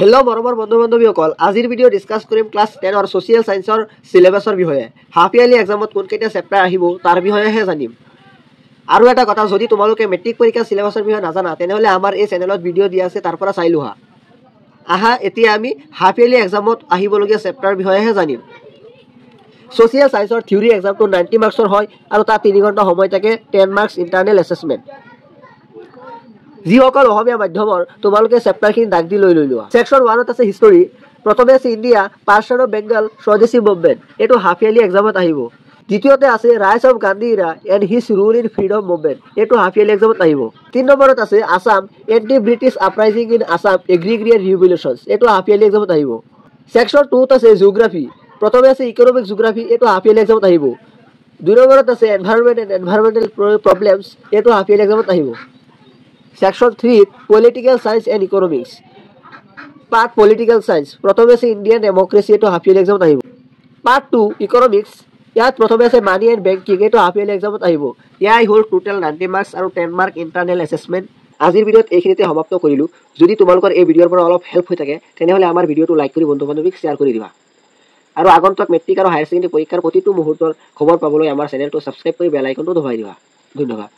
Hello' মৰমৰ বন্ধু বান্ধৱীসকল, আজিৰ ভিডিঅ' ডিছকাছ কৰিম ক্লাছ 10 ছ'চিয়েল ছায়েন্সৰ চিলেবাছৰ বিষয়ে। হাফ ইয়াৰলি এক্সামত কোনকেইটা চেপ্টাৰ আহিব তাৰ বিষয়েহে জানিম। আৰু এটা কথা, যদি তোমালোকে মেট্ৰিক পৰীক্ষাৰ চিলেবাছৰ বিষয়ে নাজানা তেনেহ'লে আমাৰ এই চেনেলত ভিডিঅ' দিয়া আছে, তাৰ পৰা চাই লোৱা। এতিয়া আমি হাফ ইয়াৰলি এক্সামত আহিবলগীয়া চেপ্টাৰৰ বিষয়েহে জানিম। ছ'চিয়েল ছায়েন্সৰ থিয়ৰী এক্সামটো 90 মাৰ্কছৰ হয় আৰু তাত 3 ঘণ্টা সময় থাকে। 10 মাৰ্কছ ইণ্টাৰনেল এছেছমেণ্ট। যিসকল অসমীয়া মাধ্যমৰ তোমালোকে চেপ্টাৰখিনি দাগ দি লৈ লোৱা। ছেকশ্যন 1ত আছে হিষ্টৰী। প্ৰথমে আছে ইণ্ডিয়া, পাৰ্চন অফ বেংগল, স্বদেশী মুভমেণ্ট। এইটো হাফ ইয়াৰলি এক্সামত আহিব। দ্বিতীয়তে আছে rise of Gandhi era and his role in freedom movement. এইটো হাফ ইয়াৰলি এক্সামত আহিব। 3 নম্বৰত আছে Assam, anti British uprising in Assam, agrarian revolutions. এইটো হাফ ইয়াৰলি এক্সামত আহিব। ছেকশ্যন 2ত আছে জিঅ'গ্ৰাফী। প্ৰথমে আছে ইকনমিক জিঅ'গ্ৰাফী। এইটো হাফ ইয়াৰলি এক্সামত আহিব। 2 নম্বৰত আছে এনভাইৰনমেণ্ট এণ্ড এনভাইৰনমেণ্টেল প্ৰব্লেমছ। এইটো হাফ ইয়াৰলি এক্সামত আহিব। ছেকশ্যন 3ত political science and economics. Part political science. প্ৰথমে আছে ইণ্ডিয়ান ডেম'ক্ৰেচি। এইটো হাফ ইয়াৰলি এক্সামত আহিব। Part 2 economics. ইয়াত প্ৰথমে আছে মানি এণ্ড বেংকিং। এইটো হাফ ইয়াৰলি এক্সামত আহিব। ইয়াই হ'ল টোটেল 90 মাৰ্কছ আৰু 10 মাৰ্ক ইণ্টাৰনেল এছেছমেণ্ট। আজিৰ ভিডিঅ'ত এইখিনিতে সমাপ্ত কৰিলোঁ। যদি তোমালোকৰ এই ভিডিঅ'ৰ পৰা অলপ হেল্প হৈ থাকে তেনেহ'লে আমাৰ ভিডিঅ'টো লাইক কৰি বন্ধু বান্ধৱীক শ্বেয়াৰ কৰি দিবা। আৰু আগন্তুক মেট্ৰিক আৰু হায়াৰ ছেকেণ্ডেৰী পৰীক্ষাৰ প্ৰতিটো মুহূৰ্তৰ খবৰ পাবলৈ আমাৰ চেনেলটো ছাবস্ক্ৰাইব কৰি বেল আইকনটো দবাই দিবা। ধন্যবাদ।